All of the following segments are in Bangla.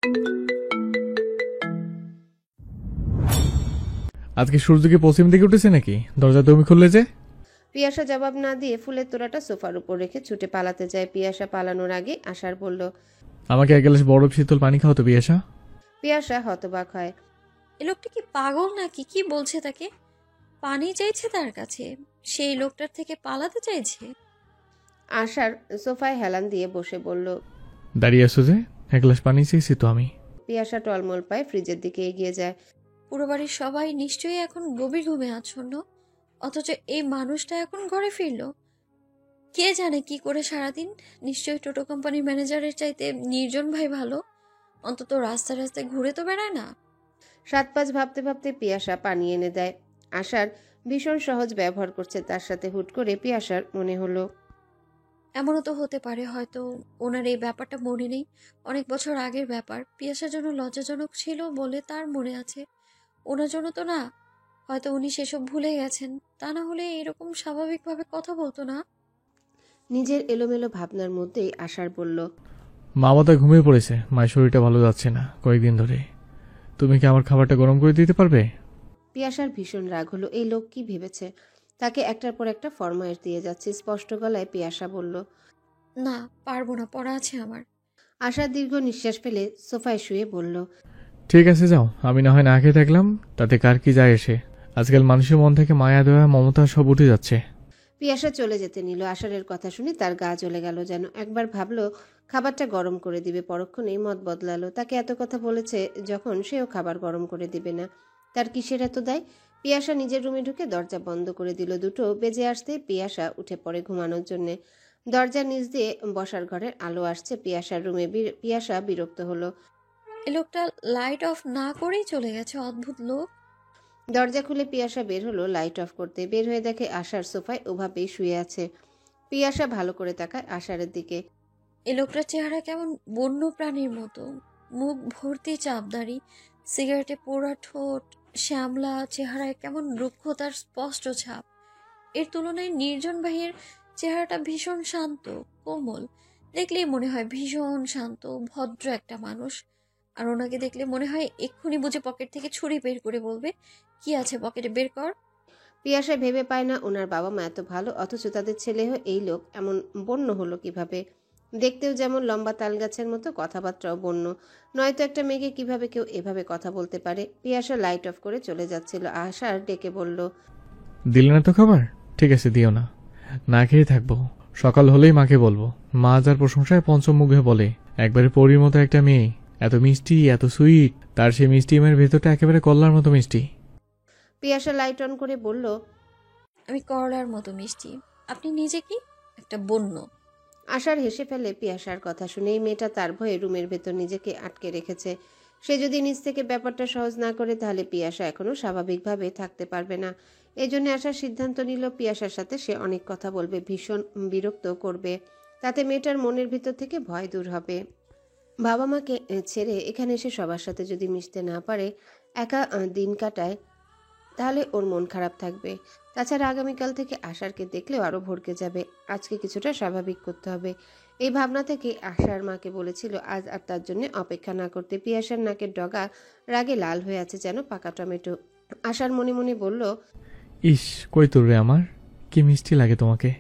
আজকে সূর্য কি পশ্চিম দিকে উঠেছে নাকি? দরজা তুমি খুললে যে? পিয়াসা জবাব না দিয়ে ফুলের তোড়াটা সোফার উপর রেখে ছুটে পালাতে যায়। পিয়াসা পালানোর আগে আশার বলল। আমাকে এক গ্লাস বরফ শীতল পানি খাও তো পিয়াসা। পিয়াসা হতবাক হয়। এ লোকটা কি পাগল নাকি? কি বলছে তাকে? পানি চাইছে তার কাছে? সেই লোকটার থেকে পালাতে চাইছে? আশার সোফায় হেলান দিয়ে বসে বলল। দাঁড়িয়ে আছো যে? এক গ্লাস পানি চেয়েছি তো আমি। পিয়াসা টলমল পায়ে ফ্রিজের দিকে এগিয়ে যায়। পুরো বাড়ির সবাই নিশ্চয়ই এখন গভীর ঘুমে আচ্ছন্ন, অথচ এই মানুষটা এখন ঘরে ফিরলো। কে জানে কি করে সারাদিন। নিশ্চয়ই টোটো কোম্পানির ম্যানেজারের চাইতে নির্জন ভাই ভালো। অন্তত রাস্তায় রাস্তায় ঘুরে তো বেড়ায় না। সাত পাঁচ ভাবতে ভাবতে পিয়াসা পানি এনে দেয়। আশার ভীষণ সহজ ব্যবহার করছে তার সাথে। হুট করে পিয়াসার মনে হলো এমনও তো হতে পারে হয়তো ওনার এই ব্যাপারটা মনে নেই। অনেক বছর আগের ব্যাপার, পিয়াসার জন্য লজ্জাজনক ছিল বলে তার মনে আছে। ওনার জন্য তো না। হয়তো উনি সেসব ভুলে গেছেন। তা না হলে এরকম স্বাভাবিকভাবে কথা বলতো না। নিজের এলোমেলো ভাবনার মধ্যেই আশার বলল। মা বোধহয় ঘুমিয়ে পড়েছে, মায়ের শরীরটা ভালো যাচ্ছে না কয়েকদিন ধরে। তুমি কি আমার খাবারটা গরম করে দিতে পারবে? পিয়াসার ভীষণ রাগ হলো। এই লোক কি ভেবেছে তাকে একটার পর একটা ফরমায়েশ দিয়ে যাচ্ছে। স্পষ্ট গলায় পিয়াসা বলল। না, পারবো না, পড়া আছে আমার। আশা দীর্ঘ নিঃশ্বাস ফেলে সোফায় শুয়ে বলল। ঠিক আছে যাও, আমি না হয় না খেয়ে থাকলাম, তাতে কার কি যায় এসে। আজকাল মানুষের মন থেকে মায়া দয়া মমতা সব উঠে যাচ্ছে। পিয়াসা চলে যেতে নিল। আশারের কথা শুনে তার গা জ্বলে গেল যেন। একবার ভাবলো খাবারটা গরম করে দিবে, পরক্ষণেই মত বদলালো। তাকে এত কথা বলেছে যখন, সেও খাবার গরম করে দিবে না। তার কিসের এত দায়? পিয়াসা নিজের রুমে ঢুকে দরজা বন্ধ করে দিল। 2টো বেজে আসতে পিয়াসা উঠে পড়ে ঘুমানোর জন্যে। দরজার নিচ দিয়ে বসার ঘরের আলো আসছে পিয়াসার রুমে। পিয়াসা বিরক্ত হলো। এ লোকটা লাইট অফ না করেই চলে গেছে, অদ্ভুত লোক। দরজা খুলে পিয়াসা বের হলো লাইট অফ করতে। বের হয়ে দেখে আশার সোফায় ওভাবেই শুয়ে আছে। পিয়াসা ভালো করে তাকায় আশারের দিকে। এ লোকটার চেহারা কেমন বন্য প্রাণীর মতো। মুখ ভর্তি চাপদাড়ি, সিগারেটে পোড়া ঠোঁট, শ্যামলা চেহারায় কেমন রুক্ষতার স্পষ্ট ছাপ। এর তুলনায় নির্জন ভাইয়ের চেহারাটা ভীষণ শান্ত, কোমল। দেখলেই মনে হয় ভীষণ শান্ত, ভদ্র একটা মানুষ। আর ওনাকে দেখলে মনে হয় এক্ষুনি বুঝে পকেট থেকে ছুরি বের করে বলবে, কি আছে পকেটে বের কর। পিয়াসা ভেবে পায় না ওনার বাবা মা এত ভালো, অথচ তাদের ছেলে হয়ে এই লোক এমন বন্য হলো কিভাবে। দেখতেও যেমন লম্বা তাল গাছের মতো, কথাবার্তাও বন্য। নয়তো একটা মেয়েকে কিভাবে কেউ এভাবে কথা বলতে পারে। পিয়াসা লাইট অফ করে চলে যাচ্ছিল। আশার ডেকে বলল। দিলে না তো খাবার? ঠিক আছে দিও না, না খেয়ে থাকবো। সকাল হলেই মাকে বলবো। মা যার প্রশংসায় পঞ্চম মুখে বলে, একবারে পরীর মতো একটা মেয়ে, এত মিষ্টি এত সুইট। তার সেই মিষ্টি মেয়ের ভেতরটা একেবারে কল্লার মতো মিষ্টি। পিয়াসা লাইট অন করে বলল। আমি করলার মতো মিষ্টি। আপনি নিজে কি একটা বন্য। আশার হেসে ফেলে পিয়াসার কথা শুনে। এই মেয়েটা তার ভয়ে রুমের ভেতর নিজেকে আটকে রেখেছে। সে যদি নিজ থেকে ব্যাপারটা সহজ না করে তাহলে পিয়াসা এখনো স্বাভাবিকভাবে থাকতে পারবে না। এই জন্য আশার সিদ্ধান্ত নিল পিয়াসার সাথে সে অনেক কথা বলবে, ভীষণ বিরক্ত করবে। তাতে মেয়েটার মনের ভিতর থেকে ভয় দূর হবে। বাবা মাকে ছেড়ে এখানে এসে সবার সাথে যদি মিশতে না পারে, একা দিন কাটায়, তাহলে ওর মন খারাপ থাকবে। তাছাড়া আগামীকাল থেকে আশারকে দেখলেও আরও ভড়কে যাবে। আজকে কিছুটা স্বাভাবিক করতে হবে। এই ভাবনা থেকে আশার মাকে বলেছিল আজ আর তার জন্য অপেক্ষা না করতে। পিয়াসার নাকের ডগা রাগে লাল হয়ে আছে যেন পাকা টমেটো। আশার মনে মনে বলল। ইস, কই তোর রে আমার, কি মিষ্টি লাগে তোমাকে।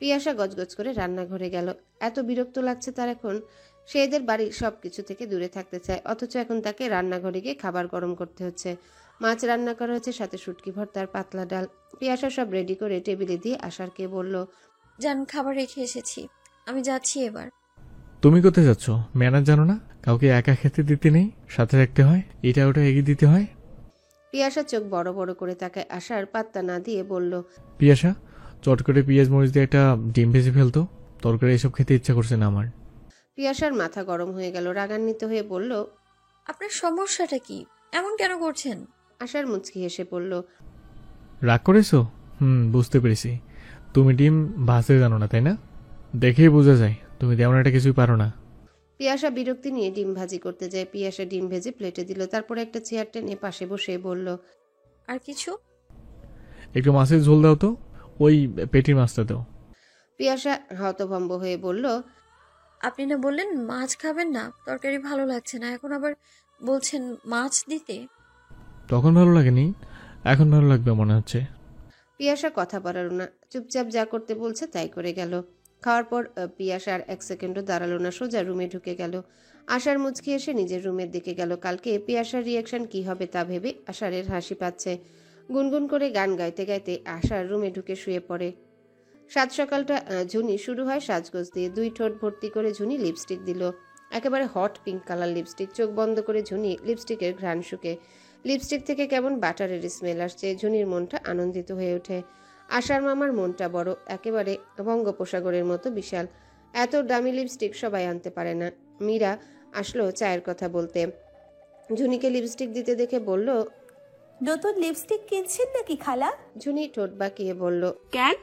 পিয়াসা গজগজ করে রান্নাঘরে গেল। এত বিরক্ত লাগছে তার এখন। সে এদের বাড়ির সব কিছু থেকে দূরে থাকতে চায়, অথচ এখন তাকে রান্নাঘরে গিয়ে খাবার গরম করতে হচ্ছে। মাছ রান্না করা হচ্ছে, সাথে শুটকি ভর্তার পাতলা ডাল। পিয়াসা সব রেডি করে টেবিলে দিয়ে আশারকে বলল। যান, খাবার রেখে এসেছি, আমি যাচ্ছি এবার। তুমি কোথায় যাচ্ছ? ম্যানার জানো না কাউকে একা খেতে দিতে নেই, সাথে রাখতে হয়, এটা ওটা এগিয়ে দিতে হয়। পিয়াসা চোখ বড় বড় করে তাকায়। আশার পাত্তা না দিয়ে বলল। পিয়াসা, চট করে পেঁয়াজ মরিচ দিয়ে একটা ডিম ভেজে ফেলতো, তরকারি এসব খেতে ইচ্ছা করছে না আমার। পিয়াসার মাথা গরম হয়ে গেল। রাগান্বিত হয়ে বলল। আপনার সমস্যাটা কি? এমন কেন করছেন? আশার মুচকি হেসে বলল। রাগ করেছো? বুঝতে পেরেছি। তুমি ডিম ভাজতে জানো না তাই না? দেখেই বোঝা যায় তুমি তেমন একটা কিছুই পারো না। পিয়াসা বিরক্তি নিয়ে ডিম ভাজি করতে যায়। পিয়াসা ডিম ভেজে প্লেটে দিল, তারপরে একটা চেয়ার টেনে পাশে বসে বলল। আর কিছু? একটু মাছের ঝোল দাও তো, ওই পেটির মাছটা দাও। পিয়াসা হতভম্ব হয়ে বলল। আপনি না বললেন মাছ খাবেন না, তরকারি ভালো লাগছে না, এখন আবার বলছেন মাছ দিতে। তখন ভালো লাগেনি, এখন ভালো লাগবে মনে হচ্ছে। পিয়াসা কথা বাড়ালো না, চুপচাপ যা করতে বলছে তাই করে গেল। খাওয়ার পর পিয়াসা আর এক সেকেন্ডও দাঁড়ালো না, সোজা রুমে ঢুকে গেল। আশার মুচকি এসে নিজের রুমের দিকে গেল। কালকে পিয়াসার রিয়াকশন কি হবে তা ভেবে আশারের হাসি পাচ্ছে। গুনগুন করে গান গাইতে গাইতে আশার রুমে ঢুকে শুয়ে পড়ে। সাত সকালটা ঝুনি শুরু হয় সাজগোজ দিয়ে। 2 ঠোঁট ভর্তি করে ঝুনি লিপস্টিক দিল, একেবারে হট পিঙ্ক কালার লিপস্টিক। চোখ বন্ধ করে ঝুনি লিপস্টিকের ঘ্রাণ শুকে। লিপস্টিক থেকে কেমন বাটারের স্মেল আসছে। ঝুনির মনটা আনন্দিত হয়ে ওঠে। আশার মামার মনটা বড়, একেবারে বঙ্গোপসাগরের মতো বিশাল। এত দামি লিপস্টিক সবাই আনতে পারে না। মীরা আসলো চায়ের কথা বলতে। ঝুনিকে লিপস্টিক দিতে দেখে বলল, নতুন লিপস্টিক কিনছেন নাকি খালা? ঝুনি ঠোঁট বাঁকিয়ে বলল, কেন,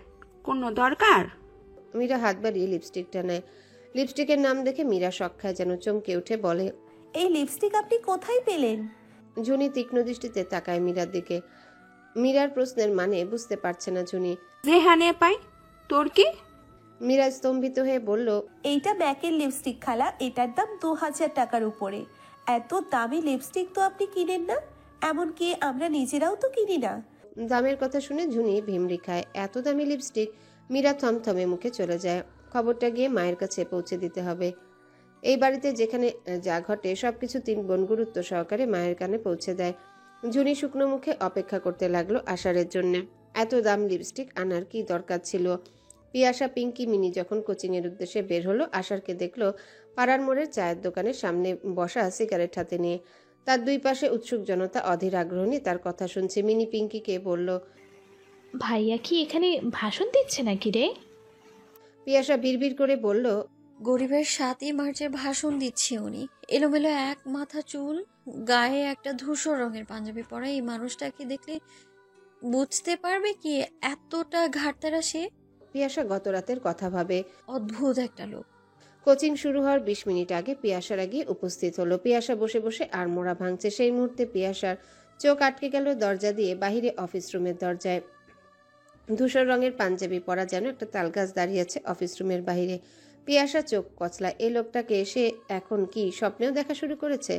কোনো দরকার? মীরা হাত বাড়িয়ে লিপস্টিকটা নেয়। লিপস্টিকের নাম দেখে মীরা শখ খায়, যেন চমকে উঠে বলে, এই লিপস্টিক আপনি কোথায় পেলেন? ঝুনি তীক্ষ্ণ দৃষ্টিতে তাকায় মীরার দিকে। মীরার প্রশ্নের মানে বুঝতে পারছে না ঝুনি। যেখানে পাই। তোর কি? মীরা স্তম্ভিত হয়ে বলল, এইটা ব্যাকের লিপস্টিক খালা, এটার দাম 2000 টাকার উপরে। এত দামি লিপস্টিক তো আপনি কিনেন না, এমনকি আমরা নিজেরাও তো কিনি না। দামের কথা শুনে ঝুনি ভিমরি খায়। এত দামি লিপস্টিক! মীরা থমথমে মুখে চলে যায়। খবরটা গিয়ে মায়ের কাছে পৌঁছে দিতে হবে। এই বাড়িতে যেখানে যা ঘটে সবকিছু 3 বোন গুরুত্ব সহকারে মায়ের কানে পৌঁছে দেয়। ঝুনি শুকনো মুখে অপেক্ষা করতে লাগলো আষাঢ়ের জন্য। এত দাম লিপস্টিক আনার কি দরকার ছিল? পিয়াসা, পিঙ্কি, মিনি যখন কোচিং এর উদ্দেশ্যে বের হলো, আশারকে দেখলো পাড়ার মোড়ের চায়ের দোকানের সামনে বসা সিগারেট হাতে নিয়ে। তার দুই পাশে উৎসুক জনতা অধীর আগ্রহ নিয়ে তার কথা শুনছে। মিনি পিঙ্কিকে বলল, ভাইয়া কি এখানে ভাষণ দিচ্ছে নাকি রে? পিয়াসা বিড়বিড় করে বলল, গরিবের 7ই মার্চে ভাষণ দিচ্ছে উনি। এলোমেলো এক মাথা চুল, গায়ে একটা ধূসর রঙের পাঞ্জাবি পরা এই মানুষটাকে দেখলে বুঝতে পারবে কি এতটা ঘাটতারা সে। পিয়াসা গত রাতের কথা ভাবে। অদ্ভুত একটা লোক। কোচিং শুরু হওয়ার 20 মিনিট আগে পিয়াসারা গিয়ে উপস্থিত হলো। পিয়াসা বসে বসে আড়মোড়া ভাঙছে। সেই মুহূর্তে পিয়াসার চোখ আটকে গেল দরজা দিয়ে বাহিরে অফিস রুমের দরজায়। ধূসর রঙের পাঞ্জাবি পরা যেন একটা তালগাছ দাঁড়িয়ে আছে অফিস রুমের বাইরে। পিয়াসা চোখ কচলায়। এই লোকটাকে সে এখন কি স্বপ্নেও দেখা শুরু করেছে?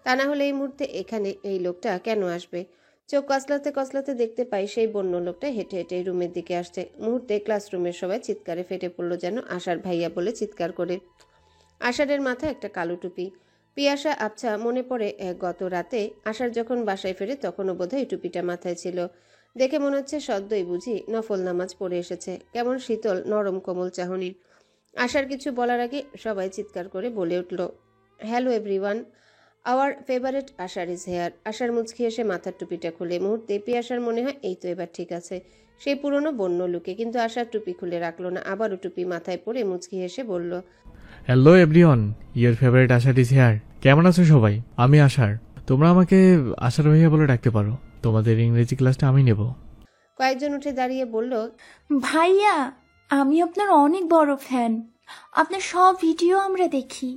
তা না হলে এই মুহূর্তে এখানে এই লোকটা কেন আসবে? চোখ কচলাতে কচলাতে দেখতে পাই সেই বন্য লোকটা হেঁটে হেঁটে রুমের দিকে আসছে। মুহূর্তে ক্লাসরুমের সবাই চিৎকারে ফেটে পড়লো, যেন আশার ভাইয়া বলে চিৎকার করে। আষাঢ়ের মাথায় একটা কালো টুপি। পিয়াসা আবছা মনে পড়ে গত রাতে আষাঢ় যখন বাসায় ফেরে তখনও বোধহয় টুপিটা মাথায় ছিল। দেখে মনে হচ্ছে সদ্যই বুঝি নফল নামাজ পড়ে এসেছে। কেমন শীতল নরম কোমল চাহনি। আষাঢ় কিছু বলার আগে সবাই চিৎকার করে বলে উঠল, hello everyone, our favourite Ashar is here. Ashar মুচকি এসে মাথার টুপিটা খুলে। মুহূর্তে পিয়াসার মনে হয় এই তো এবার ঠিক আছে, সেই পুরনো বন্য লুকে। কিন্তু আষাঢ় টুপি খুলে রাখলো না, আবারও টুপি মাথায় পরে মুচকি এসে বলল, হ্যালো এভরিওয়ান, ইয়োর ফেভারিট আশার ইজ হেয়ার। কেমন আছো সবাই? আমি আশার। তোমরা আমাকে আশার ভাইয়া বলে ডাকতে পারো। তোমাদের ইংরেজি ক্লাসটা আমি নেব। কয়েকজন উঠে দাঁড়িয়ে বলল, ভাইয়া, আমি আপনার অনেক বড় ফ্যান। আপনার সব ভিডিও আমরা দেখি।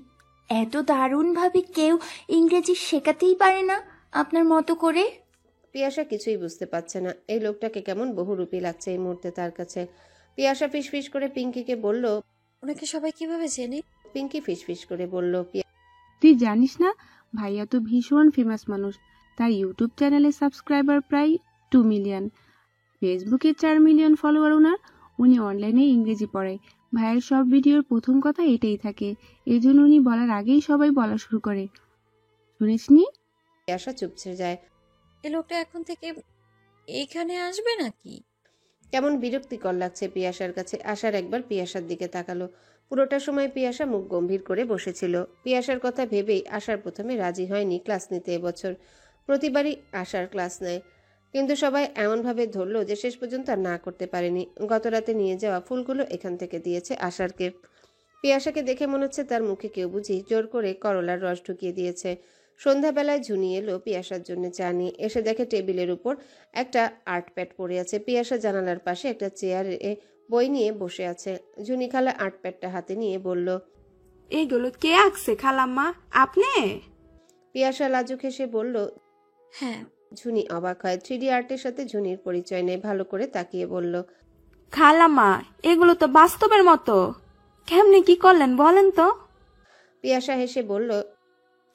এত দারুণভাবে কেউ ইংরেজি শেখাতেই পারে না আপনার মতো করে। পিয়াসা কিছুই বুঝতে পারছে না। এই লোকটাকে কেমন বহুরূপী লাগছে এই মুহূর্তে তার কাছে। পিয়াসা ফিসফিস করে পিঙ্কিকে বলল, ওনাকে সবাই কিভাবে চেনে? পিঙ্কি ফিসফিস করে বলল, তুই জানিস না, ভাইয়া তো ভীষণ ফেমাস মানুষ। তার ইউটিউব চ্যানেলে সাবস্ক্রাইবার প্রায় 2 মিলিয়ন, ফেসবুকে 4 মিলিয়ন ফলোয়ার ওনার। উনি অনলাইনে ইংরেজি পড়ায়। ভাইয়ের সব ভিডিওর প্রথম কথা এটাই থাকে, এই জন্য উনি বলার আগেই সবাই বলা শুরু করে। শুনিসনি? পিয়াসা চুপসে যায়। এই লোকটা এখন থেকে এইখানে আসবে নাকি? কেমন বিরক্তিকর লাগছে পিয়াসার কাছে। আশার একবার পিয়াসার দিকে তাকালো। পুরোটা সময় পিয়াসা মুখ গম্ভীর করে বসেছিল। পিয়াসার কথা ভেবেই আশার প্রথমে রাজি হয়নি ক্লাস নিতে এবছর। প্রতিবারই আশার ক্লাস নেয়, কিন্তু সবাই এমনভাবে ধরলো যে শেষ পর্যন্ত আর না করতে পারেনি। গত রাতে নিয়ে যাওয়া ফুলগুলো এখান থেকে দিয়েছে আশারকে। পিয়াসাকে দেখে মনে হচ্ছে তার মুখে কেউ বুঝি জোর করে করলার রস ঢুকিয়ে দিয়েছে। সন্ধ্যাবেলায় ঝুনি এলো পিয়াসার জন্য চা নিয়ে। এসে দেখে টেবিলের উপর একটা আর্ট প্যাড পড়ে আছে। পিয়াসা জানালার পাশে একটা চেয়ারে বই নিয়ে বসে আছে। ঝুনি খালা আর্ট প্যাডটা হাতে নিয়ে বলল, এগুলো কে আঁকছে খালাম্মা? আপনি? পিয়াসা লাজুক হেসে বলল। হ্যাঁ। ঝুনি অবাক হয়। 3D আর্টের সাথে ঝুনির পরিচয় নেই। ভালো করে তাকিয়ে বলল, খালাম্মা, এগুলো তো বাস্তবের মতো। কেমনে কি করলেন বলেন তো? পিয়াসা হেসে বলল,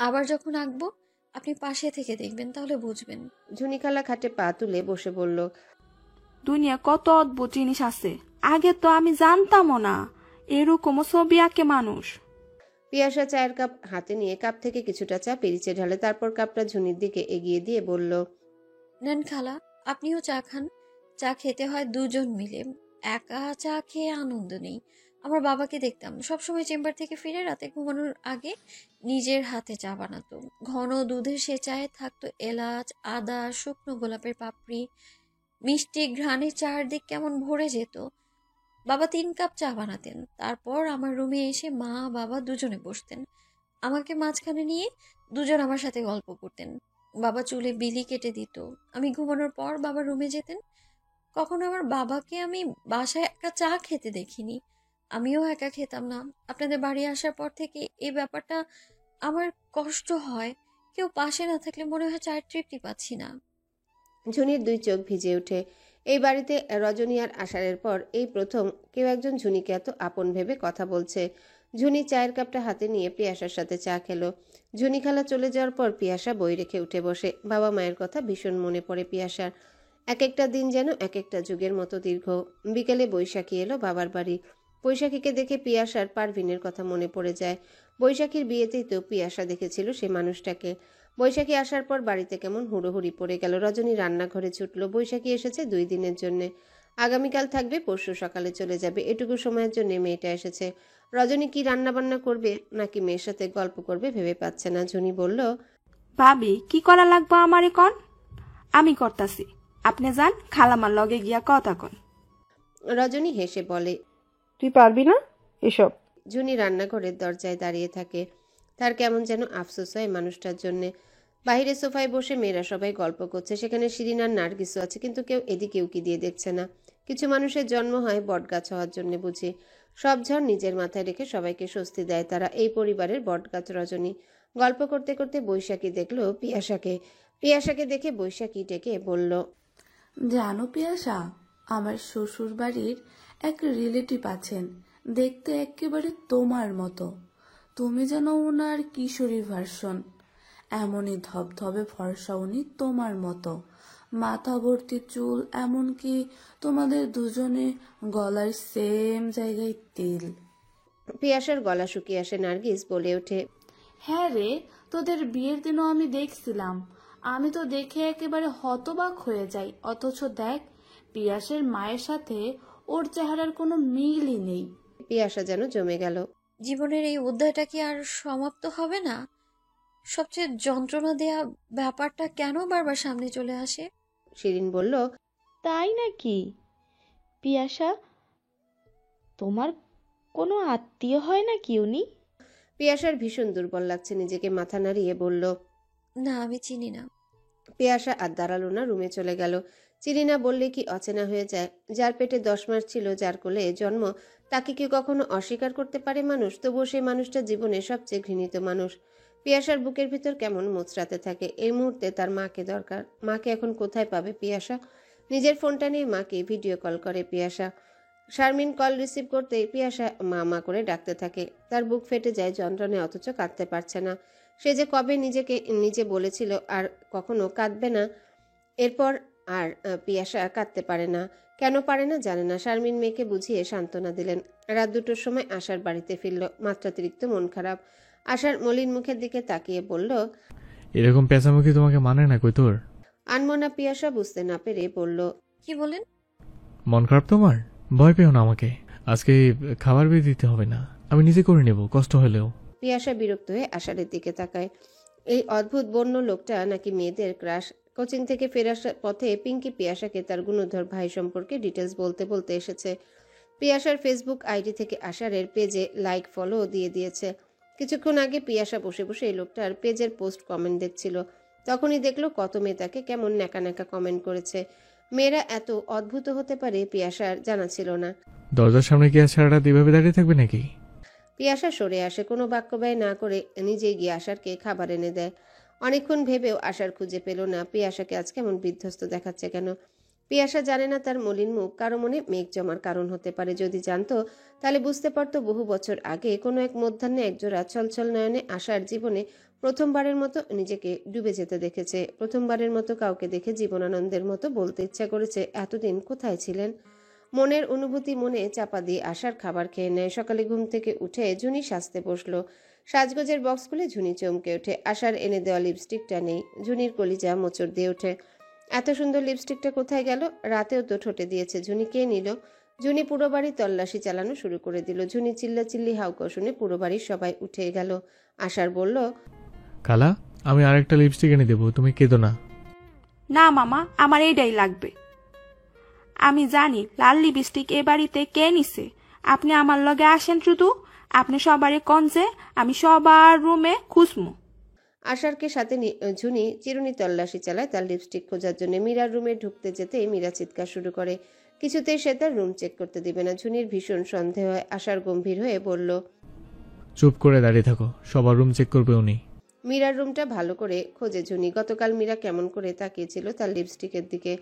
আবার যখন আঁকবো আপনি পাশে থেকে দেখবেন, তাহলে বুঝবেন। ঝুনিখালা খাটে পা তুলে বসে বলল, দুনিয়া কত অদ্ভুত জিনিস আছে, আগে তো আমি জানতামও না এরকমও ছবি আঁকে মানুষ। পিয়াসা চায়ের কাপ হাতে নিয়ে কাপ থেকে কিছুটা চা পিরিচে ঢালে, তারপর কাপটা ঝুনির দিকে এগিয়ে দিয়ে বলল, নেন খালা, আপনিও চা খান। চা খেতে হয় দুজন মিলে, একা চা খেয়ে আনন্দ নেই। আমার বাবাকে দেখতাম সবসময় চেম্বার থেকে ফিরে রাতে ঘুমানোর আগে নিজের হাতে চা বানাতো। ঘন দুধের সে চায়ে থাকতো এলাচ, আদা, শুকনো গোলাপের পাপড়ি, মিষ্টি ঘ্রাণে চারদিক কেমন ভরে যেত। বাবা 3 কাপ চা বানাতেন, তারপর আমার রুমে এসে মা বাবা দুজনে বসতেন। আমাকে মাঝখানে নিয়ে দুজন আমার সাথে গল্প করতেন। বাবা চুলে বিলি কেটে দিত। আমি ঘুমানোর পর বাবা রুমে যেতেন। কখনো আমার বাবাকে আমি বাসায় একা চা খেতে দেখিনি, আমিও একা খেতাম না। আপনাদের বাড়ি আসার পর থেকে এই ব্যাপারটা আমার কষ্ট হয়। কেউ পাশে না থাকলে মনে হয় চায়ের তৃপ্তি পাচ্ছি না। ঝুনির 2 চোখ ভিজে ওঠে। এই বাড়িতে রজনী আর আষাঢ়ের পর এই প্রথম কেউ একজন ঝুনিকে এত আপন ভেবে কথা বলছে। ঝুনি চায়ের কাপটা হাতে নিয়ে পিয়াসার সাথে চা খেলো। ঝুনি খালা চলে যাওয়ার পর পিয়াসা বই রেখে উঠে বসে। বাবা মায়ের কথা ভীষণ মনে পড়ে পিয়াসার। এক একটা দিন যেন এক একটা যুগের মতো দীর্ঘ। বিকেলে বৈশাখী এলো বাবার বাড়ি। বৈশাখীকে দেখে পিয়াসার পারভিনের কথা মনে পড়ে যায়। বৈশাখীর বিয়েতেই তো পিয়াসা দেখেছিল সে মানুষটাকে। বৈশাখী আসার পর বাড়িতে কেমন হুড়োহুড়ি পড়ে গেল। রজনী রান্নাঘরে ছুটল। বৈশাখী এসেছে 2 দিনের জন্য, আগামীকাল থাকবে, পরশু সকালে চলে যাবে। এটুকু সময়ের জন্য মেয়েটা এসেছে। রজনী কি রান্না বান্না করবে নাকি মেয়ের সাথে গল্প করবে ভেবে পাচ্ছে না। ঝুনি বলল, ভাবি কি করা লাগবে আমারে কন, আমি করতাছি। আপনি যান খালামার লগে গিয়া কথা কন। রজনী হেসে বলে, তুই পারবি না এসব? ঝুনি রান্নাঘরের দরজায় দাঁড়িয়ে থাকে। তার কেমন যেন আফসোস হয় মানুষটার জন্যে। বাইরে সোফায় বসে মেয়েরা সবাই গল্প করছে। সেখানে শিরিন আর নার্গিসও আছে, কিন্তু কেউ এদিকে উকি দিয়ে দেখছে না। কিছু মানুষের জন্ম হয় বটগাছ হওয়ার জন্য বুঝি। সব ঝড় নিজের মাথায় রেখে সবাইকে স্বস্তি দেয় তারা। এই পরিবারের বটগাছ রজনী। গল্প করতে করতে বৈশাখী দেখলো পিয়াসাকে। পিয়াসাকে দেখে বৈশাখী ডেকে বলল, জানো পিয়াসা, আমার শ্বশুর বাড়ির এক রিলেটিভ আছেন, দেখতে একেবারে তোমার মতো। তুমি যেন ওনার কিশোরী ভার্সন। এমনই ধবধবে ফর্সা উনি তোমার মতো, মাথা ভর্তি চুল, এমনকি তোমাদের দুজনে গলার সেম জায়গায় তিল। পিয়াসার গলা শুকিয়ে আসে। নার্গিস বলে ওঠে, হ্যাঁ রে, তোদের বিয়ের দিনও আমি দেখছিলাম। আমি তো দেখে একেবারে হতবাক হয়ে যাই। অথচ দেখ, পিয়াসের মায়ের সাথে ওর চেহারার কোনো মিলই নেই। পিয়াসা যেন জমে গেল। জীবনের এই অধ্যায়টা কি আর সমাপ্ত হবে না? সবচেয়ে যন্ত্রণা দেয়া ব্যাপারটা কেন বারবার সামনে চলে আসে? শিরিন বলল, তাই নাকি? পিয়াসা, তোমার কোনো আত্মীয় হয় নাকি উনি? পিয়াসার ভীষণ দুর্বল লাগছে নিজেকে। মাথা নাড়িয়ে বলল, না, আমি চিনি না। পিয়াসা আর দাঁড়ালো না, রুমে চলে গেল। চিনি না বললে কি অচেনা হয়ে যায়? যার পেটে 10 মাস ছিল, যার কোলে জন্ম, তাকে কি কখনো অস্বীকার করতে পারে মানুষ? তবুও সেই মানুষটা জীবনের সবচেয়ে ঘৃণিত মানুষ। পিয়াসার বুকের ভিতর কেমন মোচড়াতে থাকে। এই মুহূর্তে তার মাকে দরকার। মাকে এখন কোথায় পাবে পিয়াসা? নিজের ফোনটা নিয়ে মাকে ভিডিও কল করে পিয়াসা। শারমিন কল রিসিভ করতেই পিয়াসা মা মা করে ডাকতে থাকে। তার বুক ফেটে যায় যন্ত্রণায়, অথচ কাঁদতে পারছে না। সে যে কবে নিজেকে নিজে বলেছিল আর কখনো কাঁদবে না, এরপর আর পিয়াসা কাঁদতে পারে না। কেন পারে না জানে না। শারমিন মেয়েকে বুঝিয়ে সান্ত্বনা দিলেন। রাত 2টোর সময় আশার বাড়িতে ফিরল। মাত্রাতিরিক্ত মন খারাপ। আশার মলিন মুখের দিকে তাকিয়ে বলল, এরকম পেঁচামুখি তোমাকে মানে না কই তোর? আনমনা পিয়াসা বুঝতে না পেরে বলল, কি বলেন? মন খারাপ তোমার? ভয় পেও না আমাকে। আজকে খাবার বের দিতে হবে না, আমি নিজে করে নেব কষ্ট হলেও। পিয়াসা বিরক্ত হয়ে আষাঢ়ের দিকে তাকায়। এই অদ্ভুত বন্য লোকটা নাকি মেয়েদের ক্রাশ। কোচিং থেকে ফেরার পথে পিঙ্কি পিয়াসাকে তার গুণধর ভাই সম্পর্কে ডিটেলস বলতে বলতে এসেছে। পিয়াসার ফেসবুক আইডি থেকে আষাঢ়ের পেজে লাইক ফলো দিয়ে দিয়েছে। কিছুক্ষণ আগে পিয়াসা বসে বসে এই লোকটার পেজের পোস্ট কমেন্ট দেখছিল। তখনই দেখলো কত মেয়ে তাকে কেমন ন্যাকা ন্যাকা কমেন্ট করেছে। মেয়েরা এত অদ্ভুত হতে পারে পিয়াসার জানা ছিল না। দরজার সামনে কি আর সারাটা এভাবে দাঁড়িয়ে থাকবে নাকি? পিয়াসা সরে আসে। কোনো বাক্য ব্যয় না করে নিজেই গিয়ে আশারকে খাবার এনে দেয়। অনেকক্ষণ ভেবেও আশার খুঁজে পেল না। পিয়াসাকে আজ কেমন বিধ্বস্ত দেখাচ্ছে কেন? পিয়াসা জানে না তার মলিন মুখ কারো মনে মেঘ জমার কারণ হতে পারে। যদি জানতো তাহলে বুঝতে পারতো বহু বছর আগে কোনো এক মধ্যাহ্নে একজোড়া ছলছল নয়নে আশার জীবনে প্রথমবারের মতো নিজেকে ডুবে যেতে দেখেছে। প্রথমবারের মতো কাউকে দেখে জীবনানন্দের মতো বলতে ইচ্ছা করেছে, এতদিন কোথায় ছিলেন। মনের অনুভূতি মনে চাপা দিয়ে আশার খাবার খেয়ে নেয়। সকালে ঘুম থেকে উঠে ঝুনি সাজতে বসলো। সাজগোজের বক্স খুলে ঝুনি চমকে ওঠে। আশার এনে দেওয়া লিপস্টিকটা নেই। ঝুনির কলিজা মোচড় দিয়ে ওঠে। এত সুন্দর লিপস্টিকটা কোথায় গেল? রাতেও তো ঠোঁটে দিয়েছে। ঝুনি কে নিল? ঝুনি পুরো বাড়ি তল্লাশি চালানো শুরু করে দিল। ঝুনি চিল্লাচিল্লি হাউকাও শুনে পুরো বাড়ির সবাই উঠে গেল। আশার বলল, খালা, আমি আরেকটা লিপস্টিক এনে দেবো, তুমি কেঁদো না। না মামা, আমার এইটাই লাগবে। আমি জানি লাল লিপস্টিক এ বাড়িতে কে নিছে। আপনি আমার লগে আসেন, শুধু আপনি সবারই কনছে আমি সবার রুমে খুঁজমু। আশারকে সাথে ঝুনি চিরুনি তল্লাশি চালায় তার লিপস্টিক খোঁজার জন্য। মীরার রুমে ঢুকতে যেতেই মীরা চিৎকার শুরু করে। কিছুতেই সে তার রুম চেক করতে দিবে না। ঝুনির ভীষণ সন্দেহ হয়। আশার গম্ভীর হয়ে বলল, চুপ করে দাঁড়িয়ে থাকো, সবার রুম চেক করবে উনি। মীরার রুমটা ভালো করে খোঁজে ঝুনি। গতকাল মীরা কেমন করে তাকিয়েছিল তার লিপস্টিকের দিকে।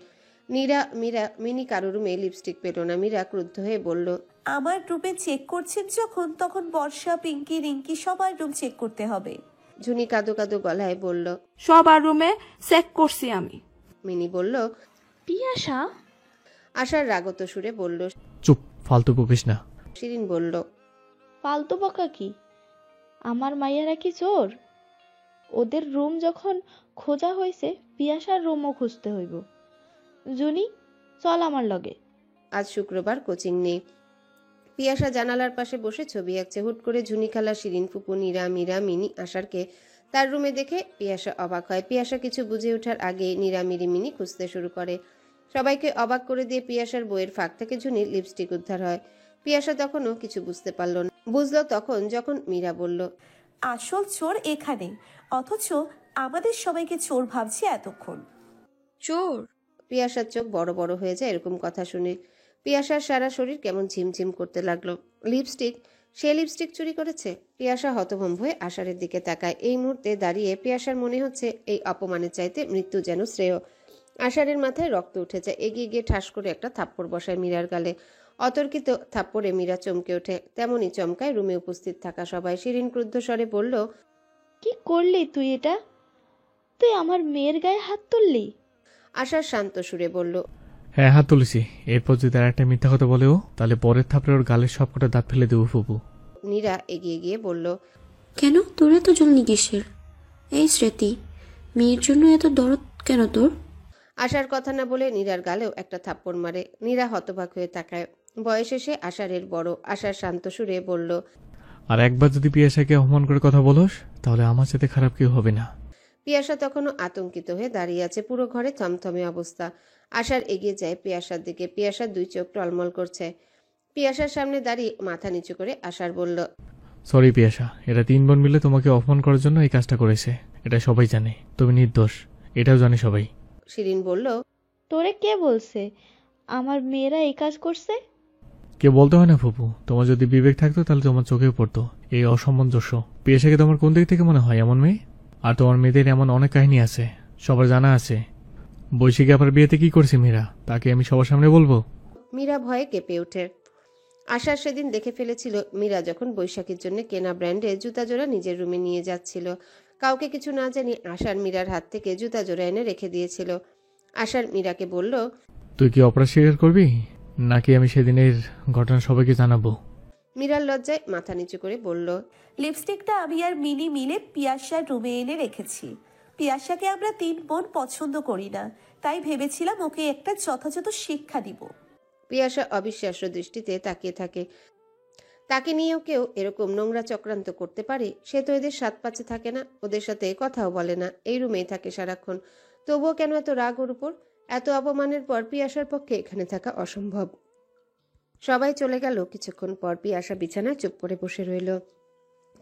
মিনি কারো রুমে লিপস্টিক পেল না। মীরা ক্রুদ্ধ হয়ে বলল, আমার রুমে চেক করছেন যখন, তখন বর্ষা, পিঙ্কি, রিঙ্কি সবার রুম চেক করতে হবে। ঝুনি কাঁদো কাঁদো গলায় বলল, সবার রুমে চেক করছি আমি। মিনি বলল, পিয়াসা। আশার রাগত সুরে বলল, চুপ, ফালতু বকিস না। শিরিন বলল, ফালতু বকা কি? আমার মাইয়ারা কি চোর? ওদের রুম যখন খোঁজা হয়েছে, পিয়াসার রুমও খুঁজতে হইব। জুনি, চল আমার লগে। আজ শুক্রবার, কোচিং নেই। পিয়াসা জানালার পাশে বসে ছবি আঁকছে। হুট করে ঝুনি খালা, শিরিন ফুপু, নীরা, মীরা, মিনি আশারকে তার রুমে দেখে পিয়াসা অবাক হয়। পিয়াসা কিছু বুঝে ওঠার আগে নীরা, মিরি, মিনি খুঁজতে শুরু করে। সবাইকে অবাক করে দিয়ে পিয়াসার বইয়ের ফাঁক থেকে ঝুনির লিপস্টিক উদ্ধার হয়। পিয়াসা তখনও কিছু বুঝতে পারল না। বুঝলো তখন যখন মীরা বলল, আসল চোর এখানে, অথচ আমাদের সবাইকে চোর ভাবছি এতক্ষণ। চোর? পিয়াসার চোখ বড় বড় হয়ে যায় এরকম কথা শুনে। পিয়াসার সারা শরীর কেমন ঝিমঝিম করতে লাগলো। লিপস্টিক? সে লিপস্টিক চুরি করেছে? পিয়াসা হতভম্ব হয়ে আশারের দিকে তাকায়। এই মুহূর্তে দাঁড়িয়ে পিয়াসার মনে হচ্ছে এই অপমানের চাইতে মৃত্যু যেন শ্রেয়। আশারের মাথায় রক্ত উঠেছে। এগিয়ে গিয়ে ঠাস করে একটা থাপ্পড় বসায় মীরার গালে। অতর্কিত থাপ্পড়ে মীরা চমকে ওঠে। তেমনই চমকায় রুমে উপস্থিত থাকা সবাই। শিরিন ক্রুদ্ধ স্বরে বলল, কি করলি তুই এটা? তুই আমার মেয়ের গায়ে হাত তুললি? আশার শান্ত সুরে বলল, হ্যাঁ, হাত তুলেছি। এরপর যদি আর একটা মিথ্যা কথা বলেও, তাহলে পরের থাপড়ে ওর গালের সবকটা দাঁত ফেলে দেবো ফুপু। নীরা এগিয়ে গিয়ে বলল, কেন তোর এত জলনি কিসের? এই স্মৃতি, মেয়ের জন্য এত দরদ কেন তোর? আশার কথা না বলে নীরার গালেও একটা থাপ্পড় মারে। নীরা হতবাক হয়ে তাকায়। বয়সে সে আশারের বড়। আশার শান্ত সুরে বলল, আর একবার যদি পিয়াসাকে অপমান করে কথা বলোস, তাহলে আমার সাথে খারাপ কেউ হবে না। পিয়াসা তখনও আতঙ্কিত হয়ে দাঁড়িয়ে আছে। পুরো ঘরে থমথমে অবস্থা। আশার এগিয়ে যায় পিয়াসার দিকে। পিয়াসার দুই চোখ টলমল করছে। পিয়াসার সামনে দাঁড়িয়ে মাথা নিচু করে আশার বলল, সরি পিয়াসা, এরা 3 বোন মিলে তোমাকে অপমান করার জন্য এই কাজটা করেছে। এটা সবাই জানে, তুমি নির্দোষ, এটাও জানে সবাই। শিরিন বলল, তোরে কে বলছে আমার মেয়েরা এই কাজ করছে? কেউ বলতে হয় না ফুপু, তোমার যদি বিবেক থাকতো তাহলে তোমার চোখেও পড়তো এই অসামঞ্জস্য। পিয়াসাকে তোমার কোন দিক থেকে মনে হয় এমন মেয়ে? আর তোমার মেয়েদের এমন অনেক কাহিনী আছে, সবার জানা আছে। বৈশাখী আবার বিয়েতে কি করছে মীরা, তাকে আমি সবার সামনে বলবো? মীরা ভয়ে কেঁপে ওঠে। আশার সেদিন দেখে ফেলেছিল মীরা যখন বৈশাখীর জন্য কেনা ব্র্যান্ডে জুতা জোড়া নিজের রুমে নিয়ে যাচ্ছিল। কাউকে কিছু না জানি আশার মীরার হাত থেকে জুতা জোড়া এনে রেখে দিয়েছিল। আশার মীরাকে বলল, তুই কি অপরাধ স্বীকার করবি, নাকি আমি সেদিনের ঘটনা সবাইকে জানাবো? মীরার লজ্জায় মাথা নিচু করে বলল, লিপস্টিকটা আমি আর মিনি মিলে পিয়াসার রুমে এনে রেখেছি। পিয়াসাকে আমরা 3 বোন পছন্দ করি না, তাই ভেবেছিলাম ওকে একটা যথাযথ শিক্ষা দিব। পিয়াসা অবিশ্বাস্য দৃষ্টিতে তাকিয়ে থাকে। তাকে নিয়েও কেউ এরকম নোংরা চক্রান্ত করতে পারে? সে তো এদের সাত পাচ্ছে থাকে না, ওদের সাথে কথাও বলে না, এই রুমেই থাকে সারাক্ষণ। তবুও কেন এত রাগ ওর উপর? এত অপমানের পর পিয়াসার পক্ষে এখানে থাকা অসম্ভব। সবাই চলে গেল। কিছুক্ষণ পর পিয়াসা বিছানায় চুপ করে বসে রইল।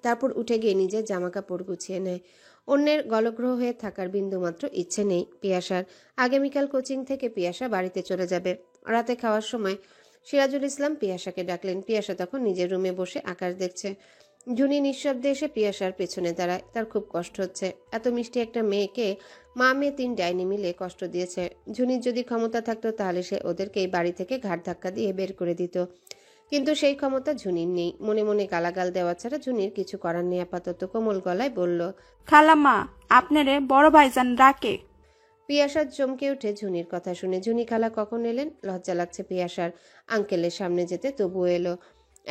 তারপর উঠে গিয়ে নিজের জামা কাপড় গুছিয়ে নেয়। অন্যের গলগ্রহ হয়ে থাকার বিন্দুমাত্র ইচ্ছে নেই পিয়াসার। আগামীকাল কোচিং থেকে পিয়াসা বাড়িতে চলে যাবে। রাতে খাওয়ার সময় সিরাজুল ইসলাম পিয়াসাকে ডাকলেন। পিয়াসা তখন নিজের রুমে বসে আকাশ দেখছে। ঝুনি নিঃশব্দে এসে পিয়াসার পেছনে দাঁড়ায়। তার খুব কষ্ট হচ্ছে। এত মিষ্টি একটা মেয়েকে মা মেয়ে 3 ডাইনি মিলে কষ্ট দিয়েছে। ঝুনির যদি ক্ষমতা থাকতো তাহলে সে ওদেরকে এই বাড়ি থেকে ঘাট ধাক্কা দিয়ে বের করে দিত, কিন্তু সেই ক্ষমতা ঝুনির নেই। মনে মনে গালাগাল দেওয়া ছাড়া ঝুনির কিছু করার নেই। আপাতত কোমল গলায় বলল, খালাম্মা আপনারে বড় ভাইজান ডাকে। পিয়াসার চমকে উঠে ঝুনির কথা শুনে। ঝুনি খালা কখন এলেন? লজ্জা লাগছে পিয়াসার আঙ্কেলের সামনে যেতে, তবুও এলো।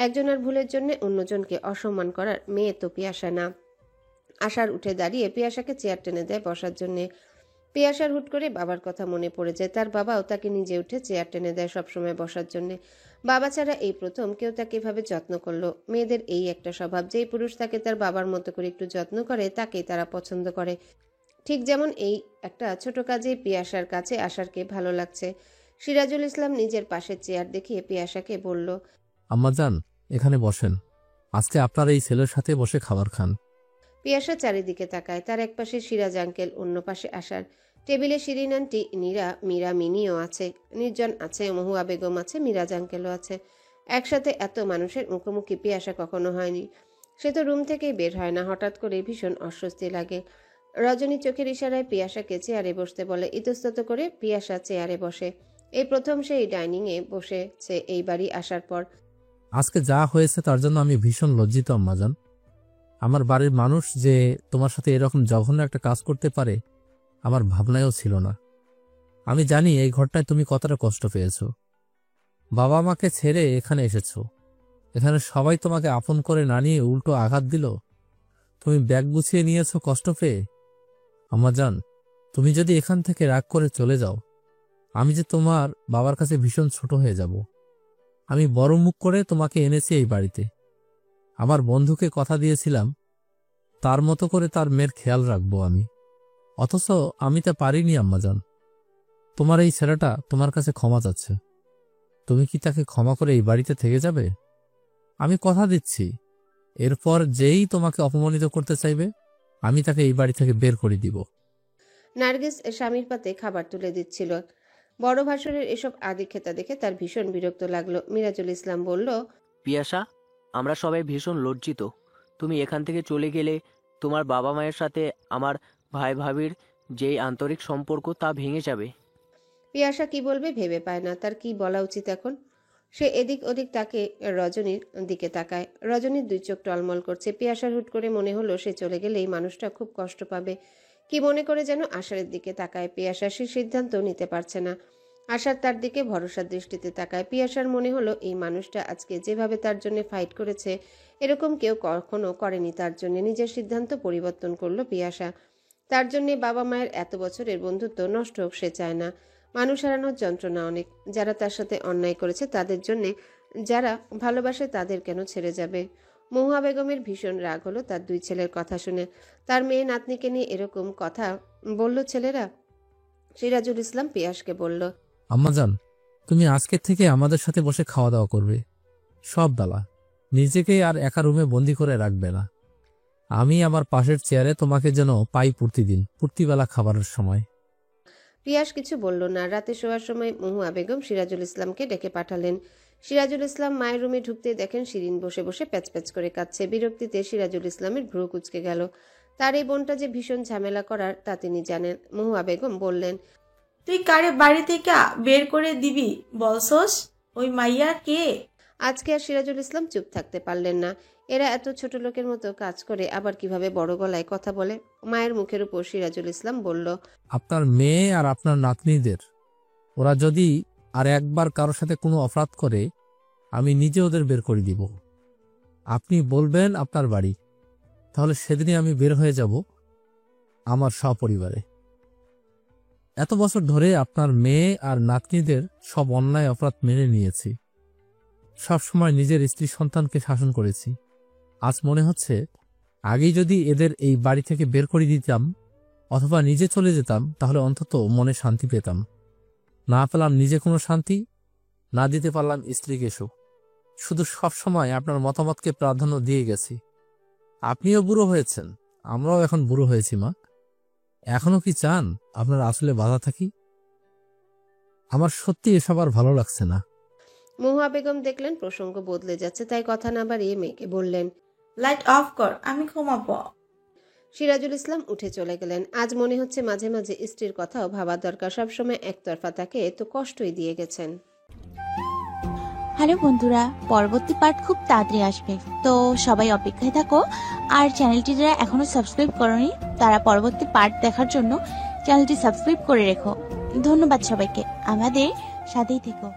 একজনের ভুলের জন্য অন্যজনকে অসম্মান করার মেয়ে তো পিয়াসা না। আশার উঠে দাঁড়িয়ে পিয়াসাকে চেয়ার টেনে দেয় বসার জন্যে। পিয়াসার হুট করে বাবার কথা মনে পড়ে যায়। তার বাবাও তাকে নিজে উঠে চেয়ার টেনে দেয় সবসময় বসার জন্য। বাবা ছাড়া এই প্রথম কেউ তাকে এভাবে যত্ন করলো। মেয়েদের এই একটা স্বভাব, যেই পুরুষ তাকে তার বাবার মতো করে একটু যত্ন করে তাকেই তারা পছন্দ করে। ঠিক যেমন এই একটা ছোট কাজে পিয়াসার কাছে আশারকে ভালো লাগছে। সিরাজুল ইসলাম নিজের পাশের চেয়ার দেখিয়ে পিয়াসাকে বলল, আম্মাজান এখানে বসেন, আজকে আপনার এই ছেলের সাথে বসে খাবার খান। পিয়াসা চারিদিকে তাকায়। তার এক পাশে সিরাজ আঙ্কেল, অন্য পাশে আশার। টেবিলে শিরিন আন্টি, নীরা, মীরা, মিনিও আছে, নির্জন আছে, মহুয়া বেগম আছে, মিরাজ আঙ্কেলও আছে। একসাথে এত মানুষের মুখোমুখি পিয়াসা কখনো হয়নি। সে তো রুম থেকেই বের হয় না। হঠাৎ করে ভীষণ অস্বস্তি লাগে। রজনী চোখের ইশারায় পিয়াসাকে চেয়ারে বসতে বলে। ইতস্তত করে পিয়াসা চেয়ারে বসে। এই প্রথম সেই ডাইনিংয়ে বসেছে এই বাড়ি আসার পর। আজকে যা হয়েছে তার জন্য আমি ভীষণ লজ্জিত আম্মাজান। আমার বাড়ির মানুষ যে তোমার সাথে এরকম জঘন্য একটা কাজ করতে পারে আমার ভাবনায়ও ছিল না। আমি জানি এই ঘরটায় তুমি কতটা কষ্ট পেয়েছো। বাবা মাকে ছেড়ে এখানে এসেছো, এখানে সবাই তোমাকে আপন করে না নিয়ে উল্টো আঘাত দিল। তুমি ব্যাগ গুছিয়ে নিয়েছো কষ্ট পেয়ে। আম্মাজান তুমি যদি এখান থেকে রাগ করে চলে যাও, আমি যে তোমার বাবার কাছে ভীষণ ছোট হয়ে যাব। আমি বড় মুখ করে তোমাকে এনেছি এই বাড়িতে। আমার বন্ধুকে কথা দিয়েছিলাম তার মতো করে তার মেয়ের খেয়াল রাখবো আমি, অথচ আমি তা পারিনি আম্মাজান। তোমার এই ছেলেটা তোমার কাছে ক্ষমা চাচ্ছে, তুমি কি তাকে ক্ষমা করে এই বাড়িতে থেকে যাবে? আমি কথা দিচ্ছি, এরপর যেই তোমাকে অপমানিত করতে চাইবে আমি তাকে এই বাড়ি থেকে বের করে দিব। নার্গিস স্বামীর পাতে খাবার তুলে দিচ্ছিল। বড় ভাসুরের এসব আদিক্ষেতা দেখে তার ভীষণ বিরক্ত লাগলো। মিরাজুল ইসলাম বলল, পিয়াসা, আমরা সবাই ভীষণ লজ্জিত। তুমি এখান থেকে চলে গেলে তোমার বাবা মায়ের সাথে আমার ভাই ভাবির যেই আন্তরিক সম্পর্ক তা ভেঙে যাবে। পিয়াসা কি বলবে ভেবে পায় না। তার কি বলা উচিত এখন? সে এদিক ওদিক তাকে রজনীর দিকে তাকায়। রজনীর 2 চোখ টলমল করছে। পিয়াসার হুট করে মনে হলো সে চলে গেলে এই মানুষটা খুব কষ্ট পাবে। কি মনে করে যেন আশারের দিকে তাকায় পিয়াসা। সে সিদ্ধান্ত নিতে পারছে না। আশার তার দিকে ভরসার দৃষ্টিতে তাকায়। পিয়াসার মনে হলো এই মানুষটা আজকে যেভাবে তার জন্য ফাইট করেছে এরকম কেউ কখনো করেনি তার জন্য। নিজের সিদ্ধান্ত পরিবর্তন করলো পিয়াসা। তার জন্য বাবা মায়ের এত বছরের বন্ধুত্ব নষ্ট হোক সে চায় না। মানুষ হারানোর যন্ত্রণা অনেক। যারা তার সাথে অন্যায় করেছে তাদের জন্যে, যারা ভালোবাসে তাদের কেন ছেড়ে যাবে? মহুয়া বেগমের ভীষণ রাগ হলো তার 2 ছেলের কথা শুনে। তার মেয়ে নাতনিকে নিয়ে এরকম কথা বলল ছেলেরা। সিরাজুল ইসলাম পিয়াসকে বলল, আম্মাজান তুমি আজকের থেকে আমাদের সাথে বসে খাওয়া দাওয়া করবে সব বেলা। নিজেকে আর একা রুমে বন্দি করে রাখবে না। আমি আমার পাশের চেয়ারে তোমাকে যেন পাই প্রতিদিন প্রতিবেলা খাবারের সময়। পিয়াস কিছু বলল না। রাতে শোয়ার সময় মহুয়া বেগম সিরাজুল ইসলামকে ডেকে পাঠালেন। সিরাজুল ইসলাম মায়ের রুমে ঢুকতে দেখেন শিরিন বসে বসে প্যাচ করে কাঁদছে। বিরক্তিতে সিরাজুল ইসলামের ভ্রু কুঁচকে গেল। তার এই বোনটা যে ভীষণ ঝামেলা করার তা তিনি জানেন। মহুয়া বেগম বললেন, তুই কারে বাড়ি থেকে বের করে দিবি বলছস? ওই মাইয়া কে? আজকে আর সিরাজুল ইসলাম চুপ থাকতে পারলেন না। এরা এত ছোট লোকের মতো কাজ করে আবার কিভাবে বড় গলায় কথা বলে? মায়ের মুখের উপর সিরাজুল ইসলাম বলল, আপনার মেয়ে আর আপনার নাতনিদের, ওরা যদি আর একবার কারোর সাথে কোনো অপরাধ করে আমি নিজে ওদের বের করে দিব। আপনি বলবেন আপনার বাড়ি, তাহলে সেদিনই আমি বের হয়ে যাব আমার সপরিবারে। এত বছর ধরে আপনার মেয়ে আর নাতনিদের সব অন্যায় অপরাধ মেনে নিয়েছি। সবসময় নিজের স্ত্রী সন্তানকে শাসন করেছি। আজ মনে হচ্ছে আগেই যদি এদের এই বাড়ি থেকে বের করে দিতাম অথবা নিজে চলে যেতাম তাহলে অন্তত মনে শান্তি পেতাম। না পেলাম নিজে কোনো শান্তি, না দিতে পারলাম স্ত্রীকে সুখ। শুধু সবসময় আপনার মতামতকে প্রাধান্য দিয়ে গেছি। আপনিও বুড়ো হয়েছেন, আমরাও এখন বুড়ো হয়েছি মা। এখনো কি চান আপনার আসলে বাধা থাকি? আমার সত্যি এসব আর ভালো লাগছে না। মহুয়া বেগম দেখলেন প্রসঙ্গ বদলে যাচ্ছে, তাই কথা না বাড়িয়ে মেয়েকে বললেন, লাইট অফ কর, আমি ঘুমাবো। সিরাজুল ইসলাম উঠে চলে গেলেন। আজ মনে হচ্ছে মাঝে মাঝে স্ত্রীর কথাও ভাবা দরকার, সবসময় একতরফা তাকে তো কষ্টই দিয়ে গেছেন। হ্যালো বন্ধুরা, পরবর্তী পার্ট খুব তাড়াতাড়ি আসবে, তো সবাই অপেক্ষায় থাকো। আর চ্যানেলটি যারা এখনো সাবস্ক্রাইব করোনি তারা পরবর্তী পার্ট দেখার জন্য চ্যানেলটি সাবস্ক্রাইব করে রেখো। ধন্যবাদ সবাইকে, আমাদের সাথেই থেকো।